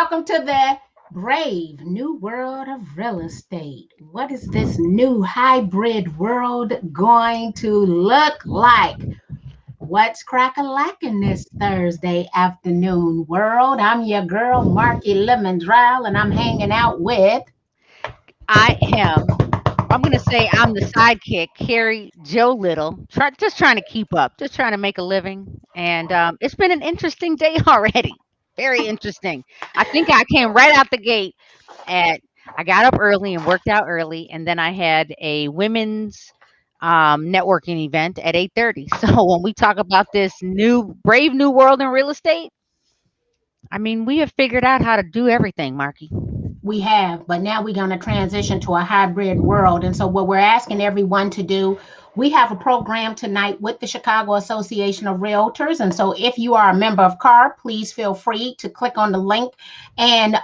welcome to the brave new world of real estate. What is this new hybrid world going to look like? What's crack-a-lackin' this Thursday afternoon world? I'm your girl, Marky Lemon Drowl, and I'm hanging out with. I am. I'm gonna say I'm the sidekick, Carrie Joe Little, just trying to keep up, just trying to make a living, and it's been an interesting day already. Very interesting. I think I came right out the gate at. I got up early and worked out early, and then I had a women's networking event at 8:30. So when we talk about this new brave new world in real estate, I mean we have figured out how to do everything, Marky. We have, but now we're going to transition to a hybrid world. And so, what we're asking everyone to do, we have a program tonight with the Chicago Association of Realtors. And so, if you are a member of CAR, please feel free to click on the link and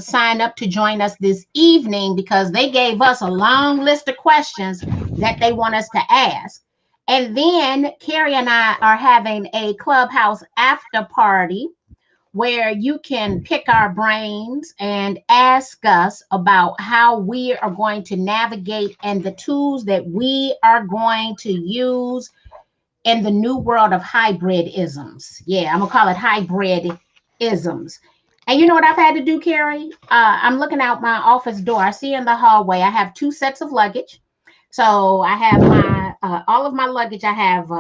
sign up to join us this evening because they gave us a long list of questions that they want us to ask. And then Carrie and I are having a clubhouse after party where you can pick our brains and ask us about how we are going to navigate and the tools that we are going to use in the new world of hybrid isms. Yeah, I'm gonna call it hybrid isms. And you know what I've had to do, Carrie? I'm looking out my office door. I see in the hallway I have two sets of luggage. So I have my all of my luggage. I have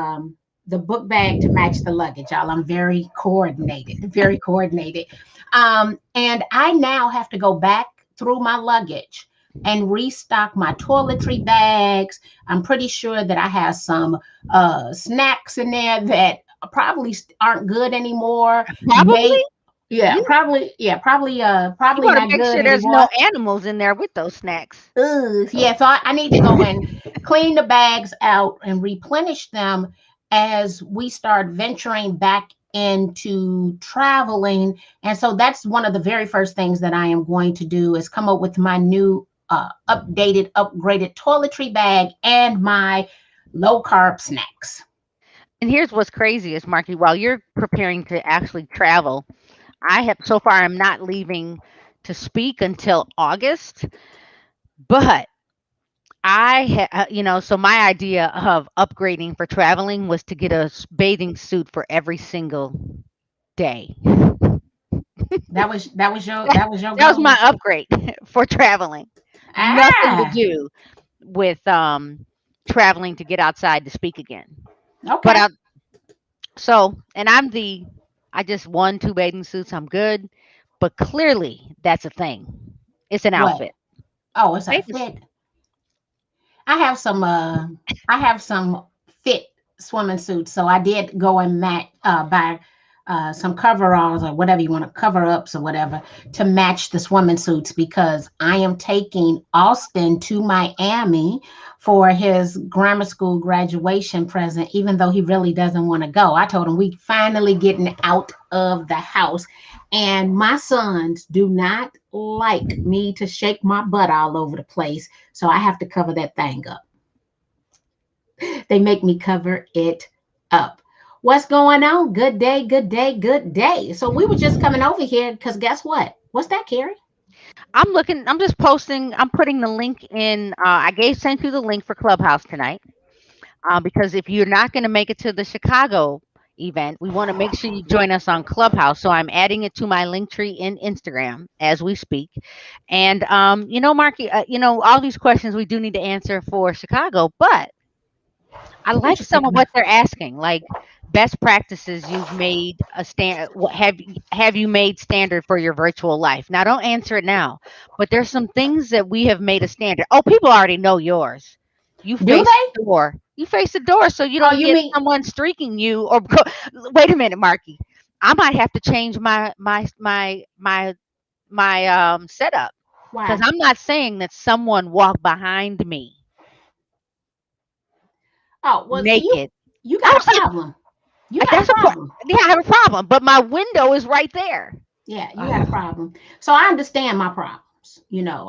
the book bag to match the luggage, y'all. I'm very coordinated, very coordinated. And I now have to go back through my luggage and restock my toiletry bags. I'm pretty sure that I have some snacks in there that probably aren't good anymore. Probably. May Yeah, You you probably want to not make good sure there's no anymore. animals in there with those snacks. Ugh, yeah, so I need to go and clean the bags out and replenish them as we start venturing back into traveling. And so that's one of the very first things that I am going to do is come up with my new updated, upgraded toiletry bag and my low carb snacks. And here's what's crazy is Marky, while you're preparing to actually travel, I have so far I'm not leaving to speak until August, but so my idea of upgrading for traveling was to get a bathing suit for every single day. That was your That was my goal. upgrade for traveling. Nothing to Ah, do with traveling to get outside to speak again. But okay. and I just won 2 bathing suits, I'm good, but clearly that's a thing. It's an What? outfit. Oh, it's a Bathing fit. suit. I have some I have some fit swimming suits, so I did go and buy some coveralls or whatever you want to cover ups or whatever to match the swimming suits because I am taking Austin to Miami for his grammar school graduation present, even though he really doesn't want to go. I told him we finally getting out of the house. And my sons do not like me to shake my butt all over the place. So I have to cover that thing up. They make me cover it up. What's going on? Good day, good day, good day. So we were just coming over here because guess what? What's that, Carrie? I'm just posting, I'm putting the link in. I sent you the link for Clubhouse tonight. Because if you're not going to make it to the Chicago event, we want to make sure you join us on Clubhouse. So I'm adding it to my link tree in Instagram as we speak. And, Marky, all these questions we do need to answer for Chicago, but I What like you some of picking up? what they're asking, like best practices you've made a stand. Have you made standard for your virtual life? Now, don't answer it now, but there's some things that we have made a standard. Oh, people already know yours. You Do face they? the door. You face the door, so you Oh, don't you get mean someone streaking you. Or wait a minute, Marky. I might have to change my setup because why? I'm not saying that someone walked behind me Oh, well, see, you naked. you I got a was problem. You got a That's a problem. yeah, I have a problem, but my window is right there. Yeah, you got a Ugh, problem. So I understand my problems.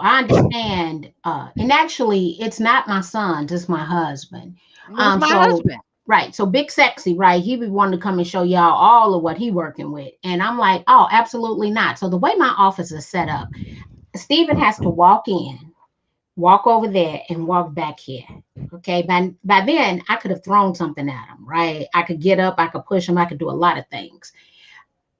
I understand. And actually, it's not my sons, it's my husband. it was my So husband. Right. So Big Sexy, right? He be wanting to come and show y'all all of what he working with. And I'm like, oh, absolutely not. So the way my office is set up, Stephen has to walk in, walk over there, and walk back here. Okay. By then I could have thrown something at him, right? I could get up, I could push him, I could do a lot of things.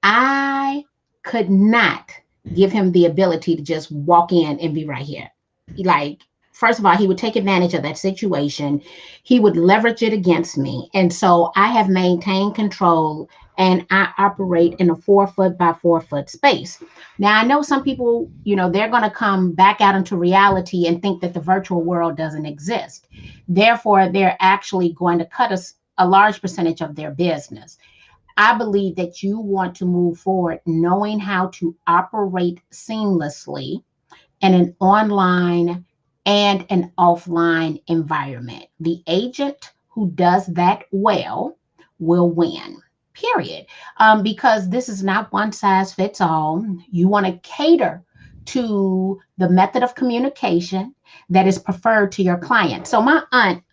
I could not give him the ability to just walk in and be right here. Like, first of all, he would take advantage of that situation. He would leverage it against me. And so I have maintained control and I operate in a 4 foot by 4 foot space. Now, I know some people, they're going to come back out into reality and think that the virtual world doesn't exist. Therefore, they're actually going to cut us a large percentage of their business. I believe that you want to move forward knowing how to operate seamlessly in an online and an offline environment. The agent who does that well will win. Period. Because this is not one size fits all. You want to cater to the method of communication that is preferred to your client. So my aunt,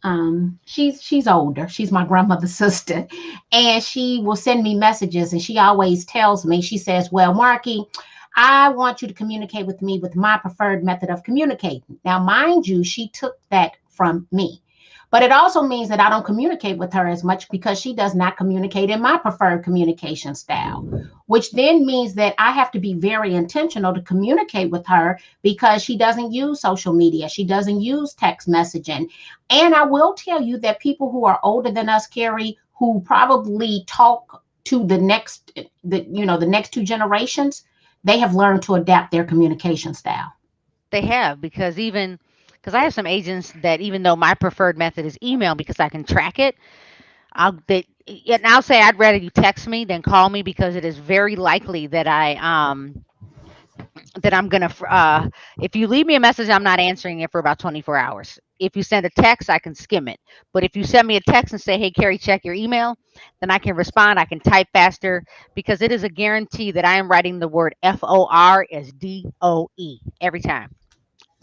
she's older. She's my grandmother's sister, and she will send me messages, and she always tells me. She says, "Well, Marky, I want you to communicate with me with my preferred method of communicating." Now, mind you, she took that from me. But it also means that I don't communicate with her as much because she does not communicate in my preferred communication style, which then means that I have to be very intentional to communicate with her because she doesn't use social media. She doesn't use text messaging. And I will tell you that people who are older than us, Carrie, who probably talk to the next two generations, they have learned to adapt their communication style. They have, because I have some agents that, even though my preferred method is email because I can track it, and I'll say I'd rather you text me than call me, because it is very likely that I'm gonna if you leave me a message, I'm not answering it for about 24 hours. If you send a text, I can skim it. But if you send me a text and say, "Hey, Carrie, check your email," then I can respond. I can type faster, because it is a guarantee that I am writing the word FOR as DOE every time.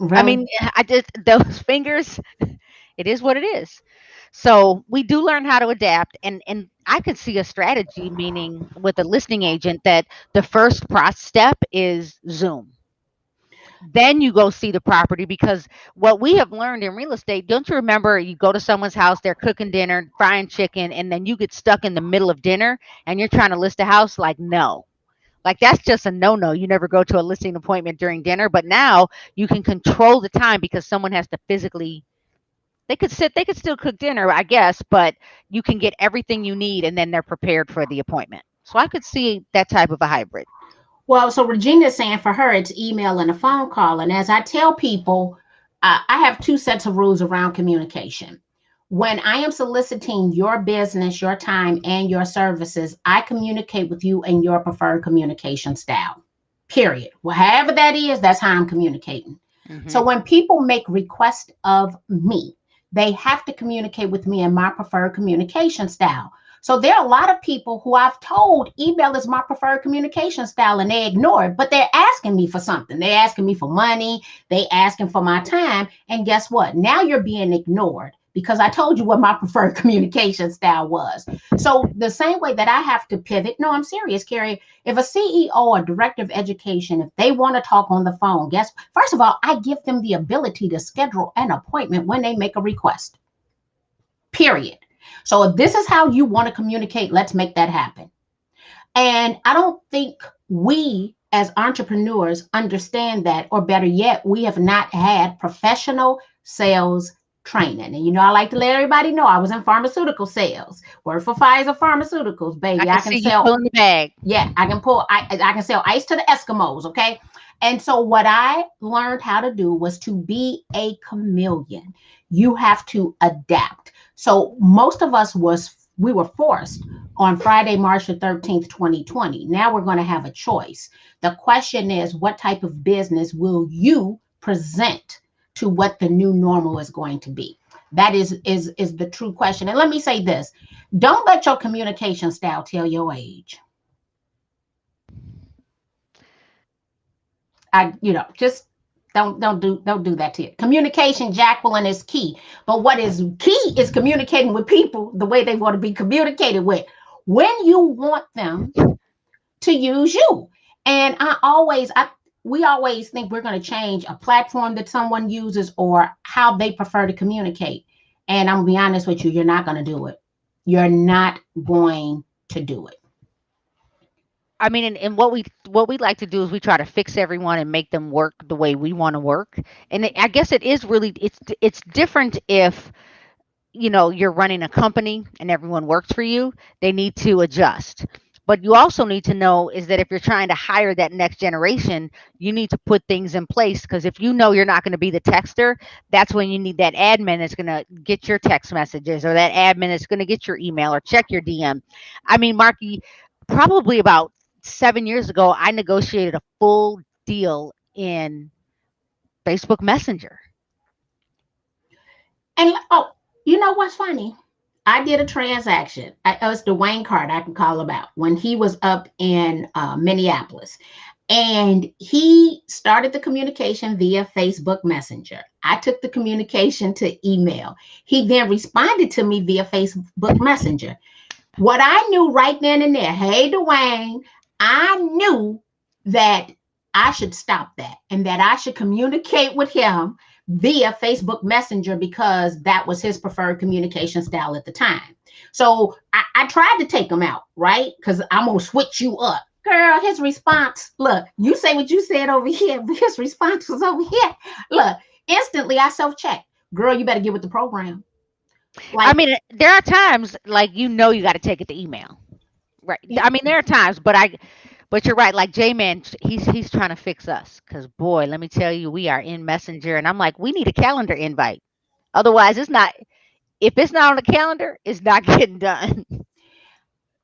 I Really? mean, I just those fingers. It is what it is. So we do learn how to adapt, and I could see a strategy, meaning with a listing agent, that the first step is Zoom. Then you go see the property, because what we have learned in real estate, don't you remember, you go to someone's house, they're cooking dinner, frying chicken, and then you get stuck in the middle of dinner and you're trying to list a house? Like, no. Like, that's just a no-no. You never go to a listing appointment during dinner. But now you can control the time, because someone has to physically, they could still cook dinner, I guess, but you can get everything you need and then they're prepared for the appointment. So I could see that type of a hybrid. Well, so Regina's saying for her, it's email and a phone call. And as I tell people, I have two sets of rules around communication. When I am soliciting your business, your time, and your services, I communicate with you in your preferred communication style. Period. Well, however that is, that's how I'm communicating. So Hmm. when people make requests of me, they have to communicate with me in my preferred communication style. So there are a lot of people who I've told email is my preferred communication style and they ignore it, but they're asking me for something. They're asking me for money. They asking for my time. And guess what? Now you're being ignored because I told you what my preferred communication style was. So the same way that I have to pivot, no, I'm serious, Carrie. If a CEO or director of education, if they want to talk on the phone, guess, first of all, I give them the ability to schedule an appointment when they make a request. Period. So if this is how you want to communicate, let's make that happen. And I don't think we as entrepreneurs understand that, or better yet, we have not had professional sales training. And I like to let everybody know I was in pharmaceutical sales. Work for Pfizer Pharmaceuticals, I baby. can I can see you sell, pulling the bag. yeah, I can sell ice to the Eskimos, okay? And so what I learned how to do was to be a chameleon. You have to adapt. So most of us we were forced on Friday, March the 13th, 2020. Now we're going to have a choice. The question is, what type of business will you present to what the new normal is going to be? That is the true question. And let me say this. Don't let your communication style tell your age. Just Don't do that to you. Communication, Jacqueline, is key. But what is key is communicating with people the way they want to be communicated with. When you want them to use you. And we always think we're going to change a platform that someone uses or how they prefer to communicate. And I'm gonna be honest with you, you're not going to do it. You're not going to do it. I mean, and what we like to do is we try to fix everyone and make them work the way we want to work. And I guess it is really it's different if you're running a company and everyone works for you. They need to adjust. But you also need to know is that if you're trying to hire that next generation, you need to put things in place, because if you know you're not going to be the texter, that's when you need that admin that's going to get your text messages, or that admin that's going to get your email or check your DM. I mean, Marky, probably about 7 years ago, I negotiated a full deal in Facebook Messenger. And oh, you know what's funny? I did a transaction. It was Dwayne Card I can call about when he was up in Minneapolis. And he started the communication via Facebook Messenger. I took the communication to email. He then responded to me via Facebook Messenger. What I knew right then and there, hey, Dwayne, I knew that I should stop that and that I should communicate with him via Facebook Messenger because that was his preferred communication style at the time. So I tried to take him out, right? Because I'm going to switch you up. Girl, his response, look, you say what you said over here, but his response was over here. Look, instantly I self checked. Girl, you better get with the program. I Like, mean, there are times like you got to take it to email, right? I mean, there are times, but you're right. Like J Man, he's trying to fix us because boy, let me tell you, we are in Messenger, and I'm like, we need a calendar invite. Otherwise, it's not. If it's not on the calendar, it's not getting done.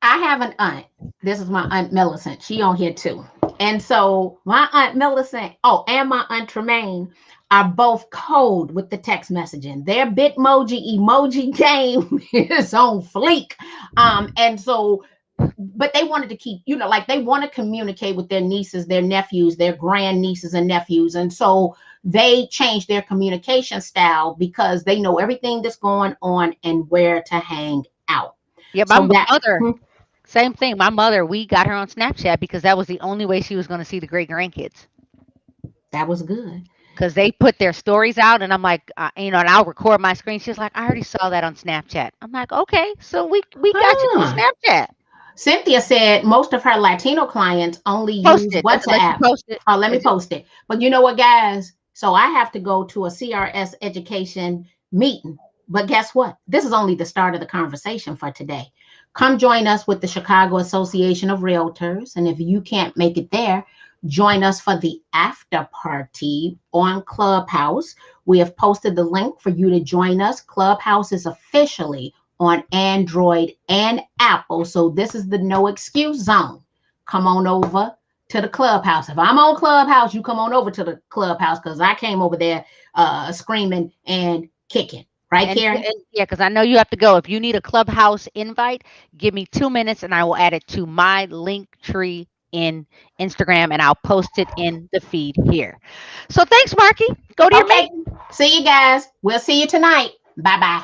I have an aunt. This is my aunt Millicent. She on here too. And so my aunt Millicent, oh, and my aunt Tremaine are both cold with the text messaging. Their Bitmoji emoji game is on fleek. And so, but they wanted to keep, like they want to communicate with their nieces, their nephews, their grand nieces and nephews. And so they changed their communication style because they know everything that's going on and where to hang out. Yeah, my So that, mother, same thing. My mother, we got her on Snapchat because that was the only way she was going to see the great grandkids. that was good. Because they put their stories out, and I'm like, and I'll record my screen. She's like, I already saw that on Snapchat. I'm like, okay, so we got you through Huh. Snapchat. Cynthia said most of her Latino clients only Post use it. Let you WhatsApp. post it. Oh, let me Is it post it. But you know what, guys? So I have to go to a CRS education meeting. But guess what? This is only the start of the conversation for today. Come join us with the Chicago Association of Realtors. And if you can't make it there, join us for the after party on Clubhouse. We have posted the link for you to join us. Clubhouse is officially on Android and Apple. So this is the no excuse zone. Come on over to the Clubhouse. If I'm on Clubhouse, you come on over to the Clubhouse because I came over there screaming and kicking. Right, Carrie? and yeah, because I know you have to go. If you need a Clubhouse invite, give me 2 minutes, and I will add it to my link tree in Instagram, and I'll post it in the feed here. So thanks, Marky. Go to your Okay. meeting. See you guys. We'll see you tonight. Bye bye.